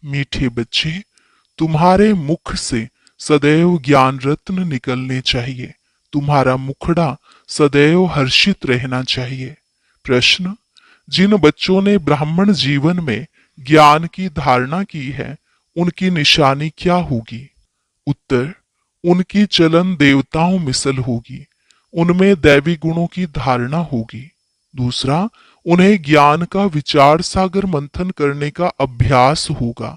मीठे बच्चे, तुम्हारे मुख से सदैव ज्ञान रत्न निकलने चाहिए। तुम्हारा मुखड़ा सदैव हर्षित रहना चाहिए। प्रश्न, जिन बच्चों ने ब्राह्मण जीवन में ज्ञान की धारणा की है, उनकी निशानी क्या होगी? उत्तर, उनकी चलन देवताओं मिसल होगी। उनमें दैवी गुणों की धारणा होगी। दूसरा, उन्हें ज्ञान का विचार सागर मंथन करने का अभ्यास होगा।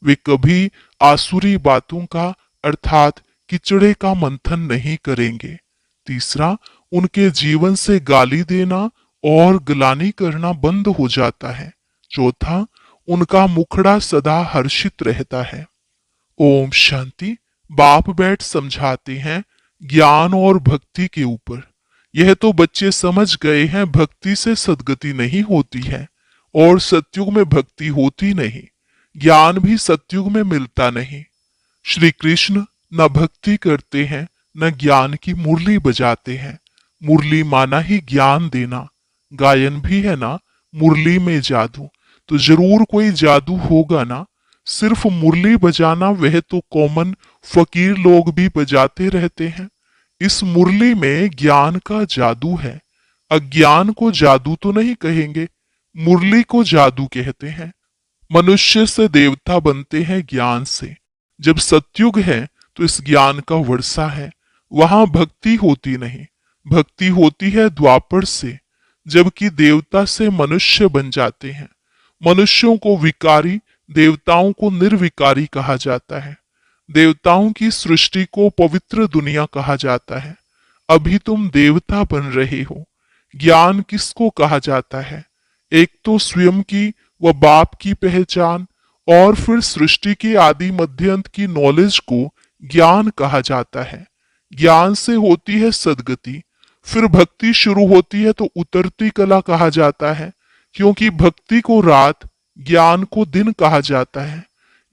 वे कभी आसुरी बातों का अर्थात किचड़े का मंथन नहीं करेंगे। तीसरा, उनके जीवन से गाली देना और ग्लानि करना बंद हो जाता है। चौथा, उनका मुखड़ा सदा हर्षित रहता है। ओम शांति। बाप बैठ समझाते हैं ज्ञान और भक्ति के ऊपर। यह तो बच्चे समझ गए हैं, भक्ति से सद्गति नहीं होती है और सतयुग में भक्ति होती नहीं। ज्ञान भी सतयुग में मिलता नहीं। श्री कृष्ण न भक्ति करते हैं न ज्ञान की मुरली बजाते हैं। मुरली माना ही ज्ञान देना। गायन भी है ना, मुरली में जादू, तो जरूर कोई जादू होगा ना। सिर्फ मुरली बजाना वह तो कॉमन फकीर लोग भी बजाते रहते हैं। इस मुरली में ज्ञान का जादू है। अज्ञान को जादू तो नहीं कहेंगे, मुरली को जादू कहते हैं। मनुष्य से देवता बनते हैं ज्ञान से। जब सतयुग है तो इस ज्ञान का वर्षा है। वहां भक्ति होती नहीं, भक्ति होती है द्वापर से, जबकि देवता से मनुष्य बन जाते हैं। मनुष्यों को विकारी, देवताओं को निर्विकारी कहा जाता है। देवताओं की सृष्टि को पवित्र दुनिया कहा जाता है। अभी तुम देवता बन रहे हो। ज्ञान किसको कहा जाता है? एक तो स्वयं की व बाप की पहचान, और फिर सृष्टि के आदि मध्य अंत की नॉलेज को ज्ञान कहा जाता है। ज्ञान से होती है सद्गति। फिर भक्ति शुरू होती है तो उतरती कला कहा जाता है, क्योंकि भक्ति को रात, ज्ञान को दिन कहा जाता है।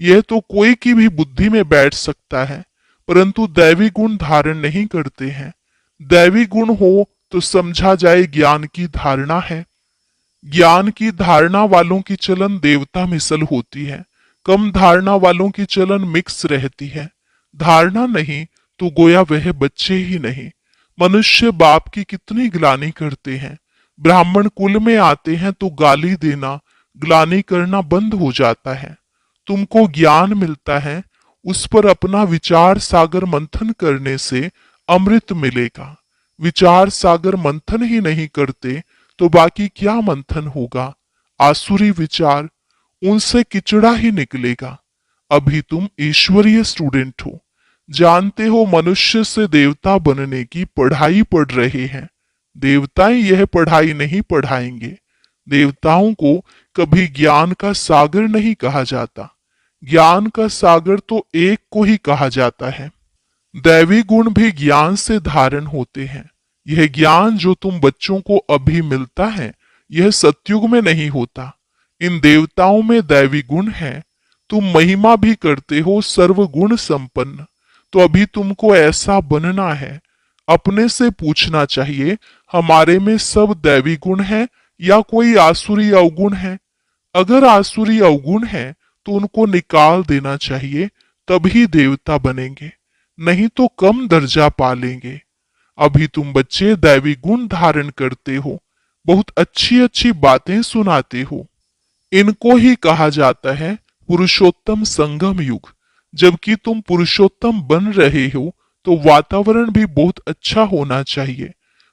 यह तो कोई की भी बुद्धि में बैठ सकता है, परंतु दैवी गुण धारण नहीं करते हैं। दैवी गुण हो तो समझा जाए ज्ञान की धारणा है। ज्ञान की धारणा वालों की चलन देवता मिसल होती है। कम धारणा वालों की चलन मिक्स रहती है। धारणा नहीं तो गोया वह बच्चे ही नहीं। मनुष्य बाप की कितनी ग्लानि करते हैं। ब्राह्मण कुल में आते हैं तो गाली देना, ग्लानि करना बंद हो जाता है। तुमको ज्ञान मिलता है, उस पर अपना विचार सागर मंथन करने से अमृत मिलेगा। विचार सागर मंथन ही नहीं करते तो बाकी क्या मंथन होगा? आसुरी विचार, उनसे किचड़ा ही निकलेगा। अभी तुम ईश्वरीय स्टूडेंट हो, जानते हो मनुष्य से देवता बनने की पढ़ाई पढ़ रहे हैं। देवताएं यह पढ़ाई नहीं पढ़ाएंगे। देवताओं को कभी ज्ञान का सागर नहीं कहा जाता। ज्ञान का सागर तो एक को ही कहा जाता है। दैवी गुण भी ज्ञान से धारण होते हैं। यह ज्ञान जो तुम बच्चों को अभी मिलता है, यह सतयुग में नहीं होता। इन देवताओं में दैवी गुण है। तुम महिमा भी करते हो सर्वगुण संपन्न, तो अभी तुमको ऐसा बनना है। अपने से पूछना चाहिए, हमारे में सब दैवी गुण है या कोई आसुरी अवगुण है? अगर आसुरी अवगुण है तो उनको निकाल देना चाहिए, तभी देवता बनेंगे, नहीं तो कम दर्जा पा लेंगे। अभी तुम बच्चे दैवी गुण धारण करते हो, बहुत अच्छी अच्छी बातें सुनाते हो। इनको ही कहा जाता है पुरुषोत्तम संगम युग। जबकि तुम पुरुषोत्तम बन रहे हो तो वातावरण भी बहुत अच्छा होना चाहिए।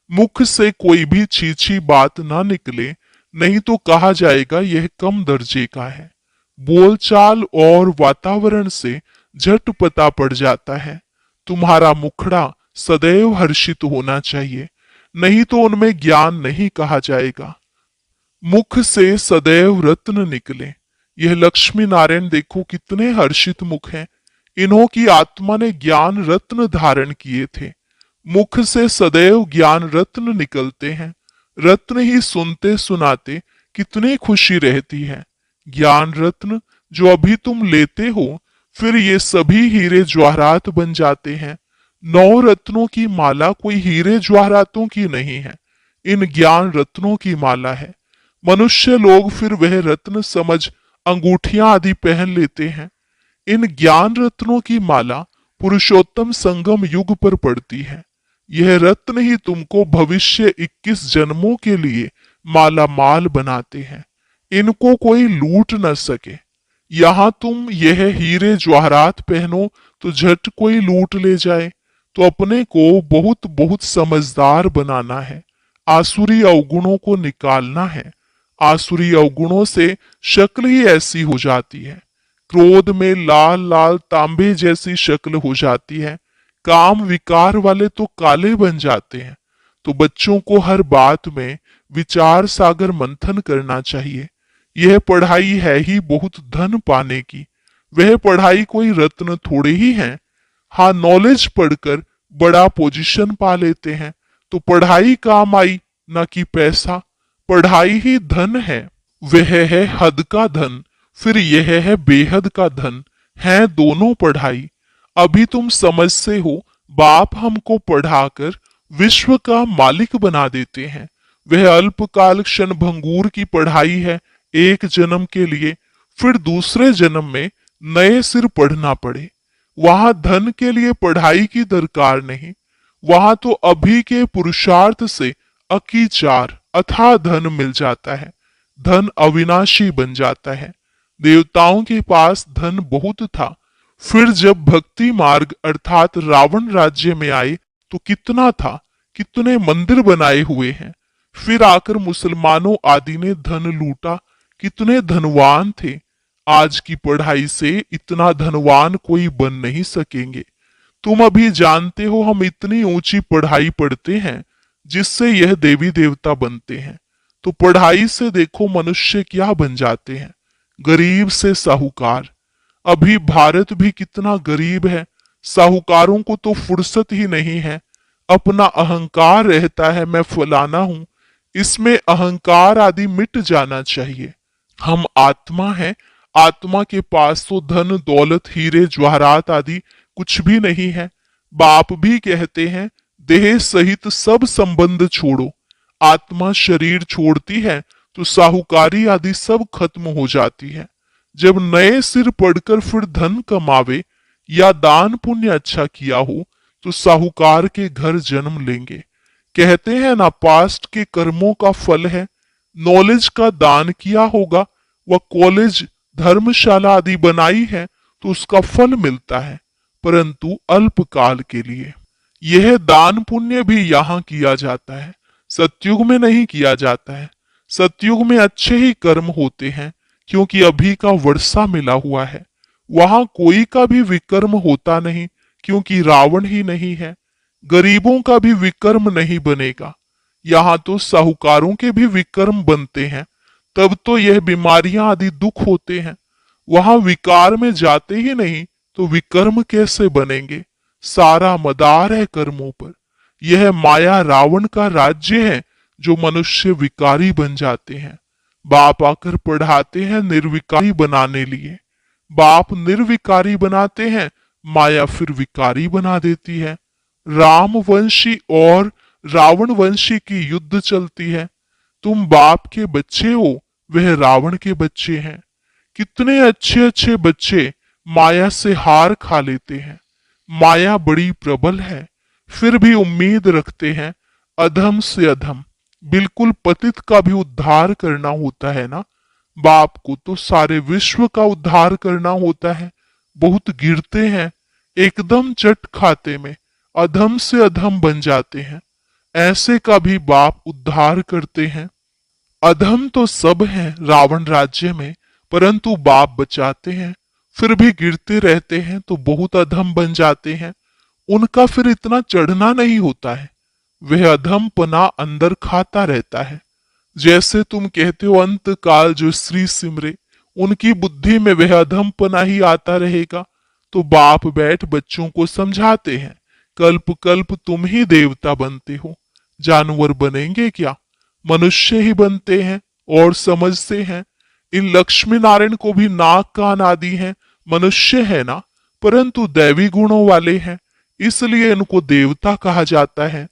मुख से कोई भी छीछी बात ना निकले, नहीं तो कहा जाएगा यह कम दर्जे का है। बोलचाल और वातावरण से झट पता पड़ जाता है। तुम्हारा मुखड़ा सदैव हर्षित होना चाहिए, नहीं तो उनमें ज्ञान नहीं कहा जाएगा। मुख से सदैव रत्न निकले। यह लक्ष्मी नारायण देखो कितने हर्षित मुख हैं। इन्हों की आत्मा ने ज्ञान रत्न धारण किए थे। मुख से सदैव ज्ञान रत्न निकलते हैं। रत्न ही सुनते सुनाते कितनी खुशी रहती है। ज्ञान रत्न जो अभी तुम लेते हो, फिर ये सभी हीरे जवाहरात बन जाते हैं। 9 रत्नों की माला कोई हीरे जवाहरातों की नहीं है, इन ज्ञान रत्नों की माला है। मनुष्य लोग फिर वह रत्न समझ अंगूठियां आदि पहन लेते हैं। इन ज्ञान रत्नों की माला पुरुषोत्तम संगम युग पर पड़ती है। यह रत्न ही तुमको भविष्य 21 जन्मों के लिए माला माल बनाते हैं। इनको कोई लूट न सके। यहां तुम यह हीरे जवाहरात पहनो तो झट कोई लूट ले जाए। तो अपने को बहुत बहुत समझदार बनाना है। आसुरी अवगुणों को निकालना है। आसुरी अवगुणों से शक्ल ही ऐसी हो जाती है। क्रोध में लाल लाल तांबे जैसी शक्ल हो जाती है। काम विकार वाले तो काले बन जाते हैं। तो बच्चों को हर बात में विचार सागर मंथन करना चाहिए। यह पढ़ाई है ही बहुत धन पाने की। वह पढ़ाई कोई रत्न थोड़े ही है। हाँ, नॉलेज पढ़कर बड़ा पोजीशन पा लेते हैं। तो पढ़ाई काम आई, ना कि पैसा। पढ़ाई ही धन है। वह है हद का धन, फिर यह है बेहद का धन। है दोनों पढ़ाई। अभी तुम समझते हो, बाप हमको पढ़ाकर विश्व का मालिक बना देते हैं। वह अल्पकाल क्षण भंगूर की पढ़ाई है, एक जन्म के लिए। फिर दूसरे जन्म में नए सिर पढ़ना पड़े। वहां धन के लिए पढ़ाई की दरकार नहीं। वहां तो अभी के पुरुषार्थ से अकीचार अथाह धन मिल जाता है। धन अविनाशी बन जाता है। देवताओं के पास धन बहुत था। फिर जब भक्ति मार्ग अर्थात रावण राज्य में आए तो कितना था, कितने मंदिर बनाए हुए हैं। फिर आकर मुसलमानों आदि ने धन लूटा, कितने धनवान थे। आज की पढ़ाई से इतना धनवान कोई बन नहीं सकेंगे। तुम अभी जानते हो हम इतनी ऊंची पढ़ाई पढ़ते हैं जिससे यह देवी देवता बनते हैं। तो पढ़ाई से देखो मनुष्य क्या बन जाते हैं, गरीब से साहूकार। अभी भारत भी कितना गरीब है। साहूकारों को तो फुर्सत ही नहीं है। अपना अहंकार रहता है, मैं फलाना हूं। इसमें अहंकार आदि मिट जाना चाहिए। हम आत्मा हैं। आत्मा के पास तो धन दौलत हीरे जवाहरात आदि कुछ भी नहीं है। बाप भी कहते हैं देह सहित सब संबंध छोड़ो। आत्मा शरीर छोड़ती है तो साहूकारी आदि सब खत्म हो जाती है। जब नए सिर पढ़कर फिर धन कमावे या दान पुण्य अच्छा किया हो तो साहूकार के घर जन्म लेंगे। कहते हैं ना, पास्ट के कर्मों का फल है। नॉलेज का दान किया होगा, वह कॉलेज धर्मशाला आदि बनाई है तो उसका फल मिलता है, परंतु अल्पकाल के लिए। यह दान पुण्य भी यहाँ किया जाता है, सतयुग में नहीं किया जाता है। सतयुग में अच्छे ही कर्म होते हैं क्योंकि अभी का वर्षा मिला हुआ है। वहां कोई का भी विकर्म होता नहीं क्योंकि रावण ही नहीं है। गरीबों का भी विकर्म नहीं बनेगा। यहाँ तो साहूकारों के भी विकर्म बनते हैं, तब तो यह बीमारियां आदि दुख होते हैं। वहां विकार में जाते ही नहीं तो विकर्म कैसे बनेंगे। सारा मदार है कर्मों पर। यह माया रावण का राज्य है जो मनुष्य विकारी बन जाते हैं। बाप आकर पढ़ाते हैं निर्विकारी बनाने लिए। बाप निर्विकारी बनाते हैं, माया फिर विकारी बना देती है। रामवंशी और रावण वंशी की युद्ध चलती है। तुम बाप के बच्चे हो, वह रावण के बच्चे हैं। कितने अच्छे अच्छे बच्चे माया से हार खा लेते हैं। माया बड़ी प्रबल है, फिर भी उम्मीद रखते हैं। अधम से अधम, बिल्कुल पतित का भी उद्धार करना होता है ना। बाप को तो सारे विश्व का उद्धार करना होता है। बहुत गिरते हैं, एकदम चट खाते में अधम से अधम बन जाते हैं। ऐसे का भी बाप उद्धार करते हैं। अधम तो सब हैं रावण राज्य में, परंतु बाप बचाते हैं। फिर भी गिरते रहते हैं तो बहुत अधम बन जाते हैं। उनका फिर इतना चढ़ना नहीं होता है। वह अधम पना अंदर खाता रहता है। जैसे तुम कहते हो अंत काल जो श्री सिमरे, उनकी बुद्धि में वह अधम पना ही आता रहेगा। तो बाप बैठ बच्चों को समझाते हैं, कल्प कल्प तुम ही देवता बनते हो। जानवर बनेंगे क्या, मनुष्य ही बनते हैं और समझते हैं। इन लक्ष्मी नारायण को भी नाक कान आदि हैं, मनुष्य है ना, परंतु दैवी गुणों वाले हैं, इसलिए इनको देवता कहा जाता है।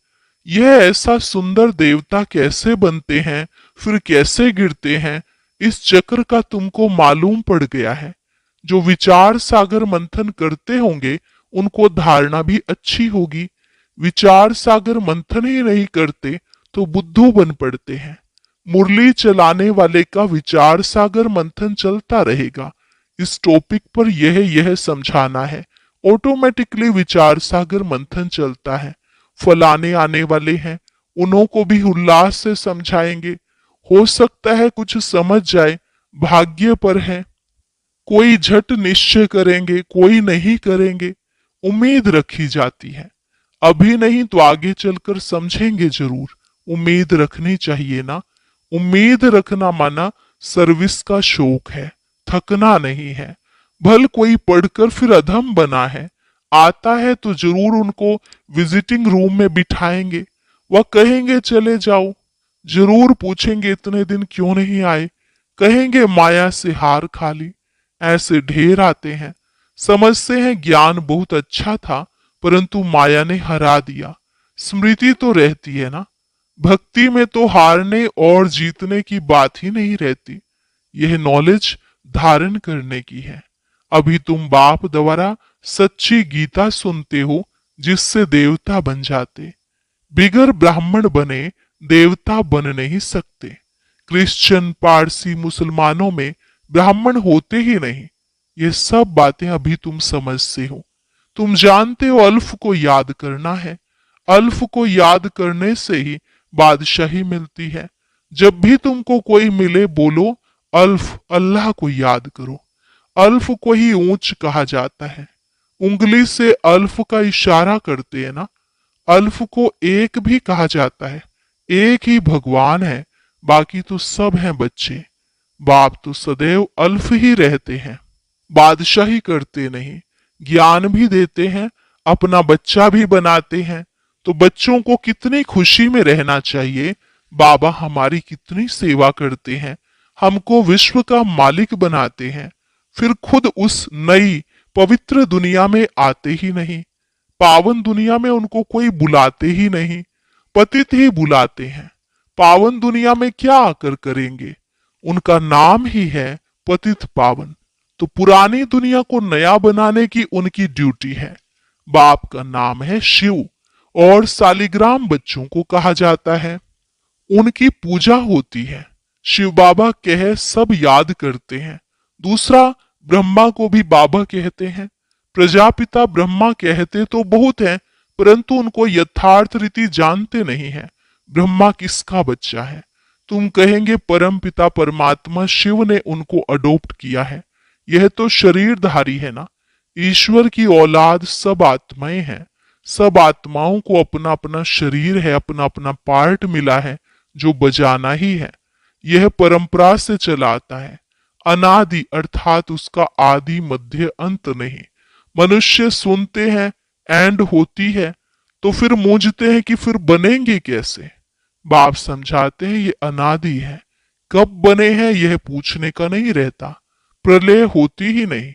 यह ऐसा सुंदर देवता कैसे बनते हैं, फिर कैसे गिरते हैं, इस चक्र का तुमको मालूम पड़ गया है। जो विचार सागर मंथन करते होंगे उनको धारणा भी अच्छी होगी। विचार सागर मंथन ही नहीं करते तो बुद्धू बन पड़ते हैं। मुरली चलाने वाले का विचार सागर मंथन चलता रहेगा। इस टॉपिक पर यह समझाना है। ऑटोमेटिकली विचार सागर मंथन चलता है। फलाने आने वाले हैं, उन्हों को भी उल्लास से समझाएंगे। हो सकता है कुछ समझ जाए, भाग्य पर है। कोई झट निश्चय करेंगे, कोई नहीं करेंगे। उम्मीद रखी जाती है। अभी नहीं तो आगे चलकर समझेंगे जरूर। उम्मीद रखनी चाहिए ना। उम्मीद रखना माना सर्विस का शौक है, थकना नहीं है। भल कोई पढ़कर फिर अधम बना है, आता है तो जरूर उनको विजिटिंग रूम में बिठाएंगे। वह कहेंगे चले जाओ। जरूर पूछेंगे इतने दिन क्यों नहीं आए। कहेंगे माया से हार खा ली। ऐसे ढेर आते हैं। समझते हैं ज्ञान बहुत अच्छा था, परंतु माया ने हरा दिया। स्मृति तो रहती है ना। भक्ति में तो हारने और जीतने की बात ही नहीं रहती। यह नॉलेज धारण करने की है। अभी तुम बाप द्वारा सच्ची गीता सुनते हो, जिससे देवता बन जाते। बिगर ब्राह्मण बने देवता बन नहीं सकते। क्रिश्चियन, पारसी, मुसलमानों में ब्राह्मण होते ही नहीं। ये सब बातें अभी तुम समझते हो। तुम जानते हो अल्फ को याद करना है। अल्फ को याद करने से ही बादशाही मिलती है। जब भी तुमको कोई मिले बोलो अल्फ, अल्लाह को याद करो। अल्फ को ही ऊंच कहा जाता है। उंगली से अल्फ का इशारा करते हैं ना। अल्फ को एक भी कहा जाता है। एक ही भगवान है, बाकी तो सब हैं बच्चे। बाप तो सदैव अल्फ ही रहते हैं। बादशाही करते नहीं, ज्ञान भी देते हैं, अपना बच्चा भी बनाते हैं। तो बच्चों को कितनी खुशी में रहना चाहिए। बाबा हमारी कितनी सेवा करते हैं, हमको विश्व का मालिक बनाते हैं, फिर खुद उस नई पवित्र दुनिया में आते ही नहीं। पावन दुनिया में उनको कोई बुलाते ही नहीं, पतित ही बुलाते हैं। पावन दुनिया में क्या आकर करेंगे। उनका नाम ही है पतित पावन। तो पुरानी दुनिया को नया बनाने की उनकी ड्यूटी है। बाप का नाम है शिव और सालिग्राम बच्चों को कहा जाता है। उनकी पूजा होती है। शिव बाबा कह सब याद करते हैं। दूसरा, ब्रह्मा को भी बाबा कहते हैं। प्रजापिता ब्रह्मा कहते तो बहुत हैं, परंतु उनको यथार्थ रीति जानते नहीं है। ब्रह्मा किसका बच्चा है। तुम कहेंगे परम पिता परमात्मा शिव ने उनको अडॉप्ट किया है। यह तो शरीरधारी है ना। ईश्वर की औलाद सब आत्माएं हैं। सब आत्माओं को अपना अपना शरीर है, अपना अपना पार्ट मिला है जो बजाना ही है। यह परंपरा से चला आता है। अनादि अर्थात उसका आदि मध्य अंत नहीं। मनुष्य सुनते हैं एंड होती है तो फिर मूंझते हैं कि फिर बनेंगे कैसे। बाप समझाते हैं ये अनादि है। कब बने हैं यह पूछने का नहीं रहता। प्रलय होती ही नहीं,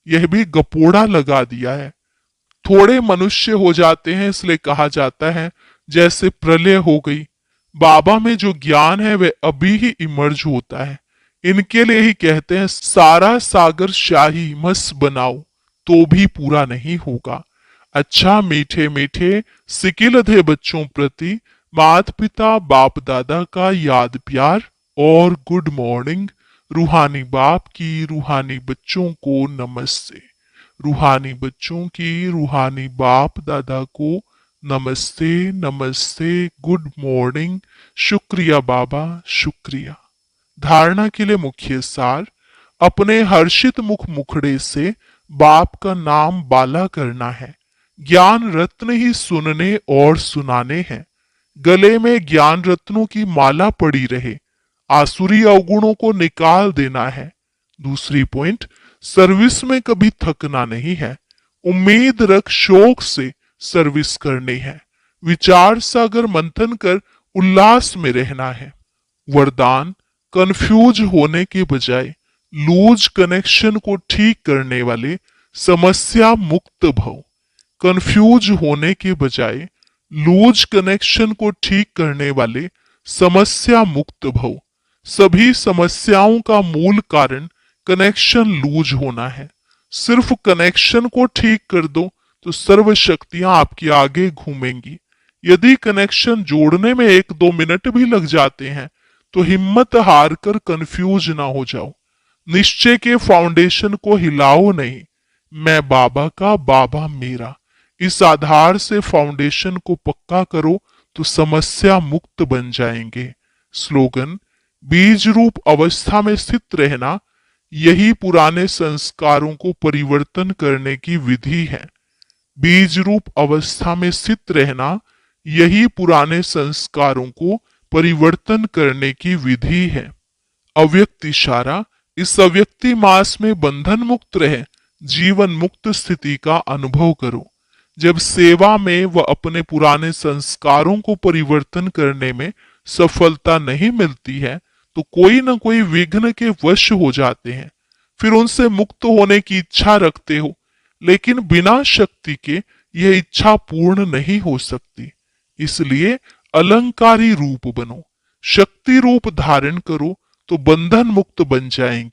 यह भी गपोड़ा लगा दिया है। थोड़े मनुष्य हो जाते हैं इसलिए कहा जाता है जैसे प्रलय हो गई। बाबा में जो ज्ञान है वह अभी ही इमर्ज होता है। इनके लिए ही कहते हैं सारा सागर शाही मस बनाओ तो भी पूरा नहीं होगा। अच्छा मीठे मीठे सिकिलधे बच्चों प्रति माता पिता बाप दादा का याद प्यार और गुड मॉर्निंग। रूहानी बाप की रूहानी बच्चों को नमस्ते। रूहानी बच्चों की रूहानी बाप दादा को नमस्ते नमस्ते, गुड मॉर्निंग। शुक्रिया बाबा, शुक्रिया। धारणा के लिए मुख्य सार, अपने हर्षित मुख मुखड़े से बाप का नाम बाला करना है। ज्ञान रत्न ही सुनने और सुनाने हैं। गले में ज्ञान रत्नों की माला पड़ी रहे। आसुरी अवगुणों को निकाल देना है। दूसरी पॉइंट, सर्विस में कभी थकना नहीं है। उम्मीद रख शौक से सर्विस करनी है। विचार सागर मंथन कर उल्लास में रहना है। वरदान, कंफ्यूज होने के बजाय लूज कनेक्शन को ठीक करने वाले समस्या मुक्त भव। कंफ्यूज होने के बजाय लूज कनेक्शन को ठीक करने वाले समस्या मुक्त भव। सभी समस्याओं का मूल कारण कनेक्शन लूज होना है। सिर्फ कनेक्शन को ठीक कर दो तो सर्व शक्तियां आपके आगे घूमेंगी। यदि कनेक्शन जोड़ने में 1-2 मिनट भी लग जाते हैं तो हिम्मत हार कर कंफ्यूज ना हो जाओ। निश्चय के फाउंडेशन को हिलाओ नहीं, मैं बाबा का, बाबा मेरा। इस आधार से फाउंडेशन को पक्का करो तो समस्या मुक्त बन जाएंगे। स्लोगन: बीज रूप अवस्था में स्थित रहना, यही पुराने संस्कारों को परिवर्तन करने की विधि है। बीज रूप अवस्था में स्थित रहना, यही पुराने संस्कारों को परिवर्तन करने की विधि है। अव्यक्त इशारा: इस अव्यक्ति मास में बंधन मुक्त रहे, जीवन मुक्त स्थिति का अनुभव करो। जब सेवा में व अपने पुराने संस्कारों को परिवर्तन करने में सफलता नहीं मिलती है तो कोई न कोई विघ्न के वश हो जाते हैं। फिर उनसे मुक्त होने की इच्छा रखते हो, लेकिन बिना शक्ति के यह इच्छा पूर्ण नहीं हो सकती। इसलिए अलंकारी रूप बनो, शक्ति रूप धारण करो तो बंधन मुक्त बन जाएंगे।